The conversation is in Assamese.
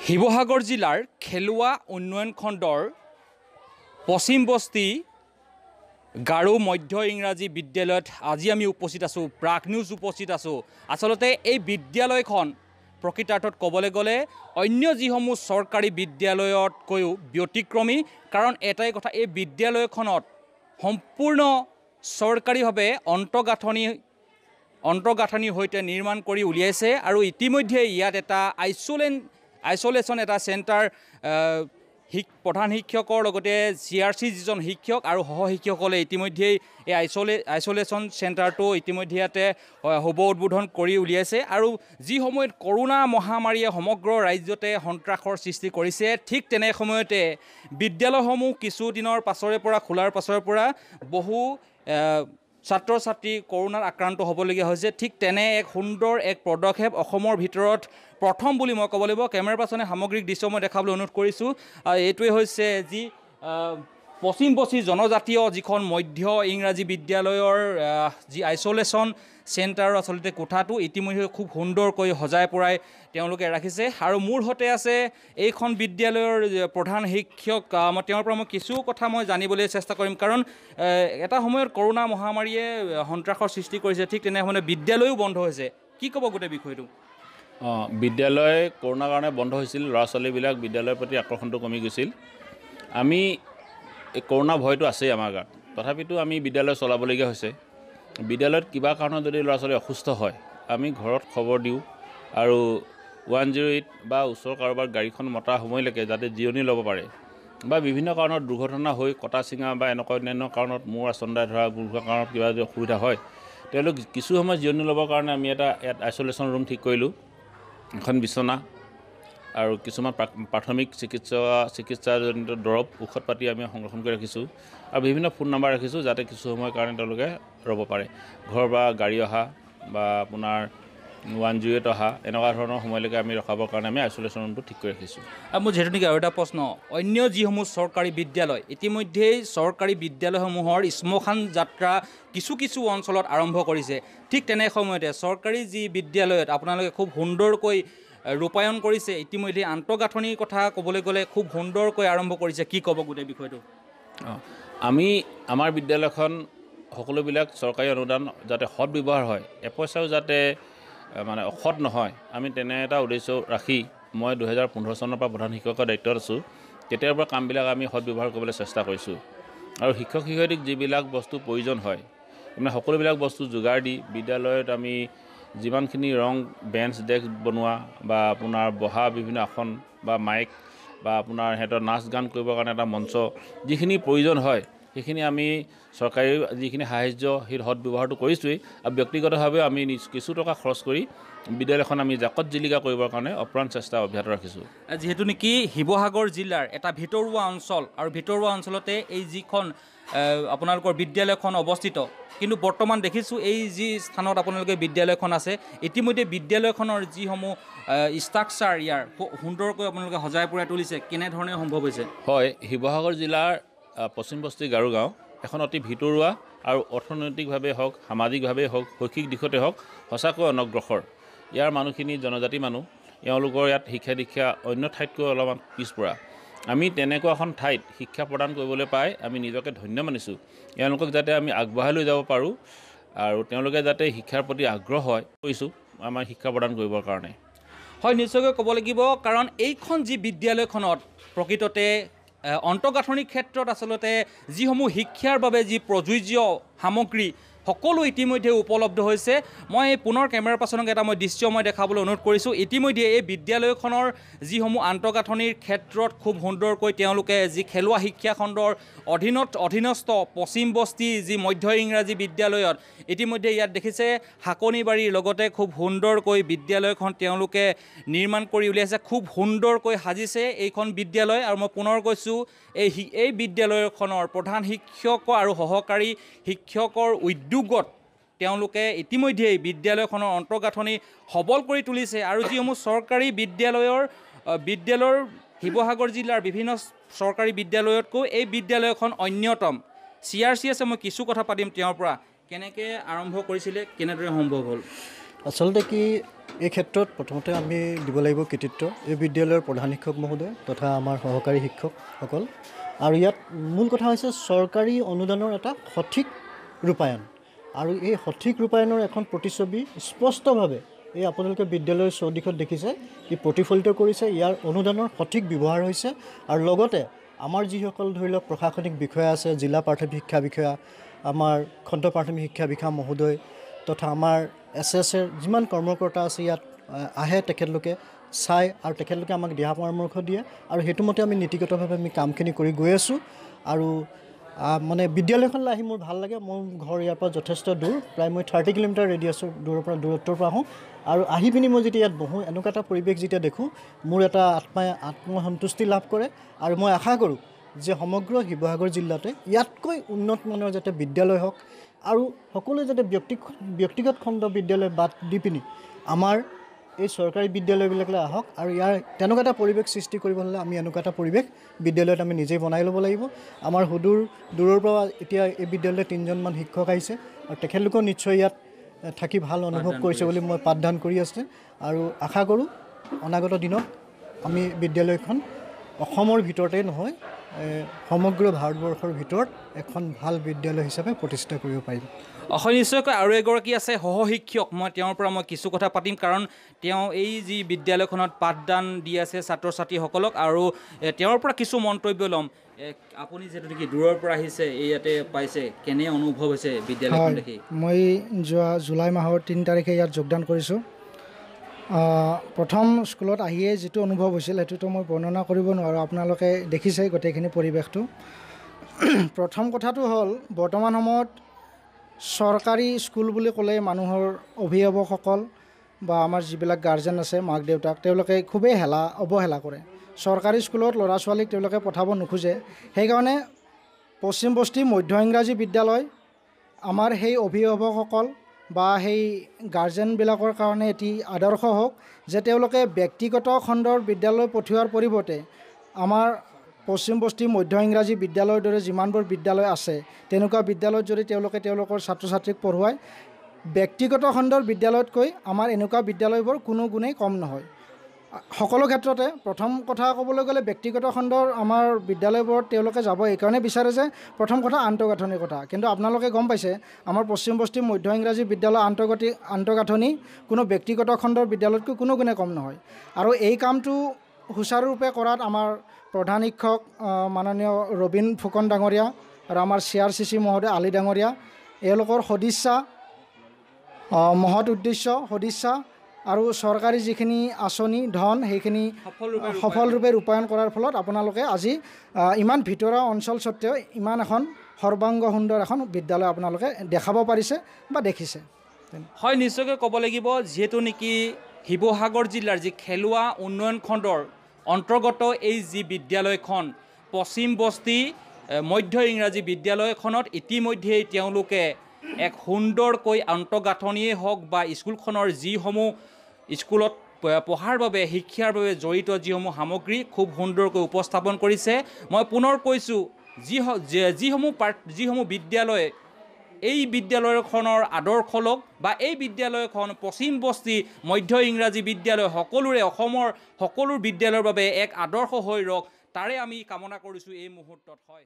শিৱসাগৰ জিলাৰ খেলুৱা উন্নয়ন খণ্ডৰ পশ্চিম বস্তি গাৰো মধ্য ইংৰাজী বিদ্যালয়ত আজি আমি উপস্থিত আছোঁ। প্ৰাগ নিউজ উপস্থিত আছোঁ। আচলতে এই বিদ্যালয়খন প্ৰকৃতাৰ্থত ক'বলৈ গ'লে অন্য যিসমূহ চৰকাৰী বিদ্যালয়তকৈও ব্যতিক্ৰমী। কাৰণ এটাই কথা, এই বিদ্যালয়খনত সম্পূৰ্ণ চৰকাৰীভাৱে অন্তঃগাঁথনিৰ সৈতে নিৰ্মাণ কৰি উলিয়াইছে আৰু ইতিমধ্যে ইয়াত এটা আইচলেশ্যন এটা চেণ্টাৰ প্ৰধান শিক্ষকৰ লগতে CRC যিজন শিক্ষক আৰু সহ শিক্ষকসকলে ইতিমধ্যেই এই আইচলেশ্যন চেণ্টাৰটো ইতিমধ্যে ইয়াতে শুভ উদ্বোধন কৰি উলিয়াইছে। আৰু যি সময়ত কৰোণা মহামাৰীয়ে সমগ্ৰ ৰাজ্যতে সন্ত্ৰাসৰ সৃষ্টি কৰিছে, ঠিক তেনে সময়তে বিদ্যালয়সমূহ কিছুদিনৰ পাছৰে পৰা খোলাৰ পাছৰে পৰা বহু ছাত্ৰ ছাত্ৰী কৰোণাত আক্ৰান্ত হ'বলগীয়া হৈছে। ঠিক তেনে এক সুন্দৰ এক পদক্ষেপ অসমৰ ভিতৰত প্ৰথম বুলি মই ক'ব লাগিব। কেমেৰা পাৰ্চনে সামগ্ৰিক দৃশ্য মই দেখাবলৈ অনুৰোধ কৰিছোঁ। এইটোৱে হৈছে যি পশ্চিম বস্তি জনজাতীয় যিখন মধ্য ইংৰাজী বিদ্যালয়ৰ যি আইচলেশ্যন চেণ্টাৰৰ আচলতে কোঠাটো ইতিমধ্যে খুব সুন্দৰকৈ সজাই পৰাই তেওঁলোকে ৰাখিছে। আৰু মোৰ সৈতে আছে এইখন বিদ্যালয়ৰ প্ৰধান শিক্ষক। তেওঁৰ পৰা মই কিছু কথা মই জানিবলৈ চেষ্টা কৰিম, কাৰণ এটা সময়ত কৰোণা মহামাৰীয়ে সন্ত্ৰাসৰ সৃষ্টি কৰিছে, ঠিক তেনে সময়ত বিদ্যালয়ো বন্ধ হৈছে। কি ক'ব গোটেই বিষয়টো? বিদ্যালয় কৰোণাৰ কাৰণে বন্ধ হৈছিল। ল'ৰা ছোৱালীবিলাক বিদ্যালয়ৰ প্ৰতি আকৰ্ষণটো কমি গৈছিল। আমি এই কৰোণা ভয়টো আছেই আমাৰ গাত, তথাপিতো আমি বিদ্যালয় চলাবলগীয়া হৈছে। বিদ্যালয়ত কিবা কাৰণত যদি ল'ৰা ছোৱালী অসুস্থ হয়, আমি ঘৰত খবৰ দিওঁ আৰু 108 বা ওচৰৰ কাৰোবাৰ গাড়ীখন মতা সময়লৈকে যাতে জিৰণি ল'ব পাৰে, বা বিভিন্ন কাৰণত দুৰ্ঘটনা হৈ কটা চিঙা বা এনেকুৱা অন্যান্য কাৰণত মূৰ আচন্দাই ধৰা গোলখোৱা কাৰণত কিবা যদি অসুবিধা হয়, তেওঁলোক কিছু সময় জিৰণি ল'বৰ কাৰণে আমি এটা ইয়াত আইচলেশ্যন ৰুম ঠিক কৰিলোঁ। এখন বিচনা আৰু কিছুমান প্ৰাথমিক চিকিৎসাজনিত দৰৱ ঔষধ পাতি আমি সংৰক্ষণ কৰি ৰাখিছোঁ আৰু বিভিন্ন ফোন নাম্বাৰ ৰাখিছোঁ যাতে কিছু সময়ৰ কাৰণে তেওঁলোকে ৰ'ব পাৰে। ঘৰৰ বা গাড়ী অহা বা আপোনাৰ 108 অহা এনেকুৱা ধৰণৰ সময়লৈকে আমি ৰখাবৰ কাৰণে আমি আইচলেশ্যন ৰুমটো ঠিক কৰি ৰাখিছোঁ। আৰু মোৰ যিহেতু নেকি আৰু এটা প্ৰশ্ন, অন্য যিসমূহ চৰকাৰী বিদ্যালয় ইতিমধ্যেই চৰকাৰী বিদ্যালয়সমূহৰ শ্মশান যাত্ৰা কিছু অঞ্চলত আৰম্ভ কৰিছে, ঠিক তেনে সময়তে চৰকাৰী যি বিদ্যালয়ত আপোনালোকে খুব সুন্দৰকৈ ৰূপায়ণ কৰিছে, ইতিমধ্যে আন্তঃগাঁথনিৰ কথা ক'বলৈ গ'লে খুব সুন্দৰকৈ আৰম্ভ কৰিছে। কি ক'ব গোটেই বিষয়টো? আমি আমাৰ বিদ্যালয়খন সকলোবিলাক চৰকাৰী অনুদান যাতে সৎ ব্যৱহাৰ হয়, এপইচাও যাতে মানে অসৎ নহয়, আমি তেনে এটা উদ্দেশ্য ৰাখি মই 2015 চনৰ পৰা প্ৰধান শিক্ষকৰ দায়িত্বত আছোঁ। তেতিয়াৰ পৰা কামবিলাক আমি সৎ ব্যৱহাৰ কৰিবলৈ চেষ্টা কৰিছোঁ আৰু শিক্ষক শিক্ষয়িত্ৰীক যিবিলাক বস্তু প্ৰয়োজন হয় মানে সকলোবিলাক বস্তু যোগাৰ দি বিদ্যালয়ত আমি যিমানখিনি ৰং বেঞ্চ ডেস্ক বনোৱা বা আপোনাৰ বহা বিভিন্ন আসন বা মাইক বা আপোনাৰ সিহঁতৰ নাচ গান কৰিবৰ কাৰণে এটা মঞ্চ যিখিনি প্ৰয়োজন হয়, সেইখিনি আমি চৰকাৰী যিখিনি সাহাৰ্য সেই সৎ ব্যৱহাৰটো কৰিছোঁৱেই। আৰু ব্যক্তিগতভাৱেও আমি কিছু টকা খৰচ কৰি বিদ্যালয়খন আমি জাকত জিলিকা কৰিবৰ কাৰণে অপ্ৰাণ চেষ্টা অব্যাহত ৰাখিছোঁ। যিহেতু নেকি শিৱসাগৰ জিলাৰ এটা ভিতৰুৱা অঞ্চল আৰু ভিতৰুৱা অঞ্চলতে এই যিখন আপোনালোকৰ বিদ্যালয়খন অৱস্থিত, কিন্তু বৰ্তমান দেখিছোঁ এই যি স্থানত আপোনালোকে বিদ্যালয়খন আছে, ইতিমধ্যে বিদ্যালয়খনৰ যিসমূহ ষ্ট্ৰাকচাৰ ইয়াৰ সুন্দৰকৈ আপোনালোকে সজাই পৰাই তুলিছে, কেনেধৰণে সম্ভৱ হৈছে? হয়, শিৱসাগৰ জিলাৰ পশ্চিম বস্তি গাৰো গাঁও এখন অতি ভিতৰুৱা আৰু অৰ্থনৈতিকভাৱে হওক, সামাজিকভাৱে হওক, শৈক্ষিক দিশতে হওক সঁচাকৈ অনগ্ৰসৰ। ইয়াৰ মানুহখিনি জনজাতি মানুহ, এওঁলোকৰ ইয়াত শিক্ষা দীক্ষা অন্য ঠাইতকৈ অলপমান পিছপৰা। আমি তেনেকুৱা এখন ঠাইত শিক্ষা প্ৰদান কৰিবলৈ পাই আমি নিজকে ধন্য মানিছোঁ। এওঁলোকক যাতে আমি আগবঢ়াই লৈ যাব পাৰোঁ আৰু তেওঁলোকে যাতে শিক্ষাৰ প্ৰতি আগ্ৰহ হয় কৰিছোঁ আমাৰ শিক্ষা প্ৰদান কৰিবৰ কাৰণে। হয়, নিশ্চয়কৈ ক'ব লাগিব, কাৰণ এইখন যি বিদ্যালয়খনত প্ৰকৃততে অন্তঃগাঁথনিৰ ক্ষেত্ৰত আচলতে যিসমূহ শিক্ষাৰ বাবে যি প্ৰযোজ্য সামগ্ৰী সকলো ইতিমধ্যে উপলব্ধ হৈছে। মই পুনৰ কেমেৰা পাৰ্চনক এটা দৃশ্য মই দেখাবলৈ অনুৰোধ কৰিছোঁ। ইতিমধ্যে এই বিদ্যালয়খনৰ যিসমূহ আন্তঃগাঁথনিৰ ক্ষেত্ৰত খুব সুন্দৰকৈ তেওঁলোকে যি খেলুৱা শিক্ষা খণ্ডৰ অধীনস্থ পশ্চিম বস্তি যি মধ্য ইংৰাজী বিদ্যালয়ত ইতিমধ্যে ইয়াত দেখিছে শাকনিবাৰীৰ লগতে খুব সুন্দৰকৈ বিদ্যালয়খন তেওঁলোকে নিৰ্মাণ কৰি উলিয়াইছে। খুব সুন্দৰকৈ সাজিছে এইখন বিদ্যালয়। আৰু মই পুনৰ কৈছোঁ, এই বিদ্যালয়খনৰ প্ৰধান শিক্ষক আৰু সহকাৰী শিক্ষকৰ উদ্যোগত তেওঁলোকে ইতিমধ্যেই বিদ্যালয়খনৰ অন্তঃগাঁথনি সবল কৰি তুলিছে। আৰু যিসমূহ চৰকাৰী বিদ্যালয়ৰ শিৱসাগৰ জিলাৰ বিভিন্ন চৰকাৰী বিদ্যালয়তকৈ এই বিদ্যালয়খন অন্যতম। CRC আছে, মই কিছু কথা পাতিম তেওঁৰ পৰা। কেনেকৈ আৰম্ভ কৰিছিলে, কেনেদৰে সম্ভৱ হ'ল? আচলতে কি এই ক্ষেত্ৰত প্ৰথমতে আমি দিব লাগিব কৃতিত্ব এই বিদ্যালয়ৰ প্ৰধান শিক্ষক মহোদয় তথা আমাৰ সহকাৰী শিক্ষকসকল আৰু ইয়াত মূল কথা হৈছে চৰকাৰী অনুদানৰ এটা সঠিক ৰূপায়ণ আৰু এই সঠিক ৰূপায়ণৰ এখন প্ৰতিচ্ছবি স্পষ্টভাৱে এই আপোনালোকে বিদ্যালয়ৰ চৌদিশত দেখিছে ই প্ৰতিফলিত কৰিছে ইয়াৰ অনুদানৰ সঠিক ব্যৱহাৰ হৈছে আৰু লগতে আমাৰ যিসকল ধৰি লওক প্ৰশাসনিক বিষয়া আছে জিলা প্ৰাথমিক শিক্ষা বিষয়া আমাৰ খণ্ড প্ৰাথমিক শিক্ষা বিষয়া মহোদয় তথা আমাৰ এছএছৰ যিমান কৰ্মকৰ্তা আছে ইয়াত আহে তেখেতলোকে চাই আৰু তেখেতলোকে আমাক দিহা পৰামৰ্শ দিয়ে আৰু সেইটো মতে আমি নীতিগতভাৱে আমি কামখিনি কৰি গৈ আছোঁ আৰু মানে বিদ্যালয়খনলৈ আহি মোৰ ভাল লাগে মোৰ ঘৰ ইয়াৰ পৰা যথেষ্ট দূৰ প্ৰায় মই 30 কিলোমিটাৰ ৰেডিয়াছৰ দূৰত্বৰ পৰা আহোঁ আৰু আহি পিনি মই যেতিয়া ইয়াত বহোঁ এনেকুৱা এটা পৰিৱেশ যেতিয়া দেখোঁ মোৰ এটা আত্মসন্তুষ্টি লাভ কৰে আৰু মই আশা কৰোঁ যে সমগ্ৰ শিৱসাগৰ জিলাতে ইয়াতকৈ উন্নত মানৰ যাতে বিদ্যালয় হওক আৰু সকলোৱে যাতে ব্যক্তিগত খণ্ড বিদ্যালয় বাদ দি পিনি আমাৰ এই চৰকাৰী বিদ্যালয়বিলাকলৈ আহক আৰু ইয়াৰ তেনেকুৱা এটা পৰিৱেশ সৃষ্টি কৰিব হ'লে আমি এনেকুৱা এটা পৰিৱেশ বিদ্যালয়ত আমি নিজেই বনাই ল'ব লাগিব আমাৰ দূৰৰ পৰা এতিয়া এই বিদ্যালয়লৈ 3জনমান শিক্ষক আহিছে আৰু তেখেতলোকেও নিশ্চয় ইয়াত থাকি ভাল অনুভৱ কৰিছে বুলি মই পাঠদান কৰি আছে আৰু আশা কৰোঁ অনাগত দিনত আমি বিদ্যালয়খন অসমৰ ভিতৰতে নহয় সমগ্ৰ ভাৰতবৰ্ষৰ ভিতৰত এখন ভাল বিদ্যালয় হিচাপে প্ৰতিষ্ঠা কৰিব পাৰিম হয় নিশ্চয়কৈ আৰু এগৰাকী আছে সহশিক্ষক মই তেওঁৰ পৰা মই কিছু কথা পাতিম কাৰণ তেওঁ এই যি বিদ্যালয়খনত পাঠদান দি আছে ছাত্ৰ ছাত্ৰীসকলক আৰু তেওঁৰ পৰা কিছু মন্তব্য ল'ম আপুনি যিহেতু নেকি দূৰৰ পৰা আহিছে ইয়াতে পাইছে কেনে অনুভৱ হৈছে বিদ্যালয়খন দেখি মই যোৱা জুলাই মাহৰ 3 তাৰিখে ইয়াত যোগদান কৰিছোঁ প্ৰথম স্কুলত আহিয়ে যিটো অনুভৱ হৈছিল সেইটোতো মই বৰ্ণনা কৰিব নোৱাৰোঁ আপোনালোকে দেখিছে গোটেইখিনি পৰিৱেশটো প্ৰথম কথাটো হ'ল বৰ্তমান সময়ত চৰকাৰী স্কুল বুলি ক'লে মানুহৰ অভিভাৱকসকল বা আমাৰ যিবিলাক গাৰ্জেন আছে মাক দেউতাক তেওঁলোকে খুবেই অৱহেলা কৰে চৰকাৰী স্কুলত ল'ৰা ছোৱালীক তেওঁলোকে পঠাব নোখোজে সেইকাৰণে পশ্চিম বস্তি মধ্য ইংৰাজী বিদ্যালয় আমাৰ সেই অভিভাৱকসকল বা সেই গাৰ্জেনবিলাকৰ কাৰণে এটি আদৰ্শ হওক যে তেওঁলোকে ব্যক্তিগত খণ্ডৰ বিদ্যালয় পঠিওৱাৰ পৰিৱৰ্তে আমাৰ পশ্চিম বস্তি মধ্য ইংৰাজী বিদ্যালয়ৰ দৰে যিমানবোৰ বিদ্যালয় আছে তেনেকুৱা বিদ্যালয়ত যদি তেওঁলোকে তেওঁলোকৰ ছাত্ৰ ছাত্ৰীক পঢ়ুৱায় ব্যক্তিগত খণ্ডৰ বিদ্যালয়তকৈ আমাৰ এনেকুৱা বিদ্যালয়বোৰ কোনো গুণেই কম নহয় সকলো ক্ষেত্ৰতে প্ৰথম কথা ক'বলৈ গ'লে ব্যক্তিগত খণ্ডৰ আমাৰ বিদ্যালয়বোৰত তেওঁলোকে যাব এইকাৰণে বিচাৰে যে প্ৰথম কথা আন্তঃগাঁথনিৰ কথা কিন্তু আপোনালোকে গম পাইছে আমাৰ পশ্চিম বস্তি মধ্য ইংৰাজী বিদ্যালয় আন্তঃগাঁথনি কোনো ব্যক্তিগত খণ্ডৰ বিদ্যালয়তকৈ কোনো গুণে কম নহয় আৰু এই কামটো সুচাৰুৰূপে কৰাত আমাৰ প্ৰধান শিক্ষক মাননীয় ৰবীন ফুকন ডাঙৰীয়া আৰু আমাৰ CRCC মহোদয় আলি ডাঙৰীয়া এওঁলোকৰ সদিচ্ছা মহৎ উদ্দেশ্য সদিচ্ছা আৰু চৰকাৰী যিখিনি আঁচনি ধন সেইখিনি সফলৰূপে ৰূপায়ণ কৰাৰ ফলত আপোনালোকে আজি ইমান ভিতৰুৱা অঞ্চল স্বত্তেও ইমান এখন সৰ্বাংগ সুন্দৰ এখন বিদ্যালয় আপোনালোকে দেখাব পাৰিছে বা দেখিছে হয় নিশ্চয়কৈ ক'ব লাগিব যিহেতু নেকি শিৱসাগৰ জিলাৰ যি খেলুৱা উন্নয়ন খণ্ডৰ অন্তৰ্গত এই যি বিদ্যালয়খন পশ্চিম বস্তি মধ্য ইংৰাজী বিদ্যালয়খনত ইতিমধ্যেই তেওঁলোকে এক সুন্দৰকৈ আন্তঃগাঁথনিয়েই হওক বা স্কুলখনৰ যিসমূহ স্কুলত পঢ়াৰ বাবে শিক্ষাৰ বাবে জড়িত যিসমূহ সামগ্ৰী খুব সুন্দৰকৈ উপস্থাপন কৰিছে মই পুনৰ কৈছোঁ যিসমূহ বিদ্যালয়ে এই বিদ্যালয়খনৰ আদৰ্শ লওক বা এই বিদ্যালয়খন পশ্চিম বস্তি মধ্য ইংৰাজী বিদ্যালয় সকলোৰে অসমৰ সকলো বিদ্যালয়ৰ বাবে এক আদৰ্শ হৈ ৰওক তাৰে আমি কামনা কৰিছোঁ এই মুহূৰ্তত হয়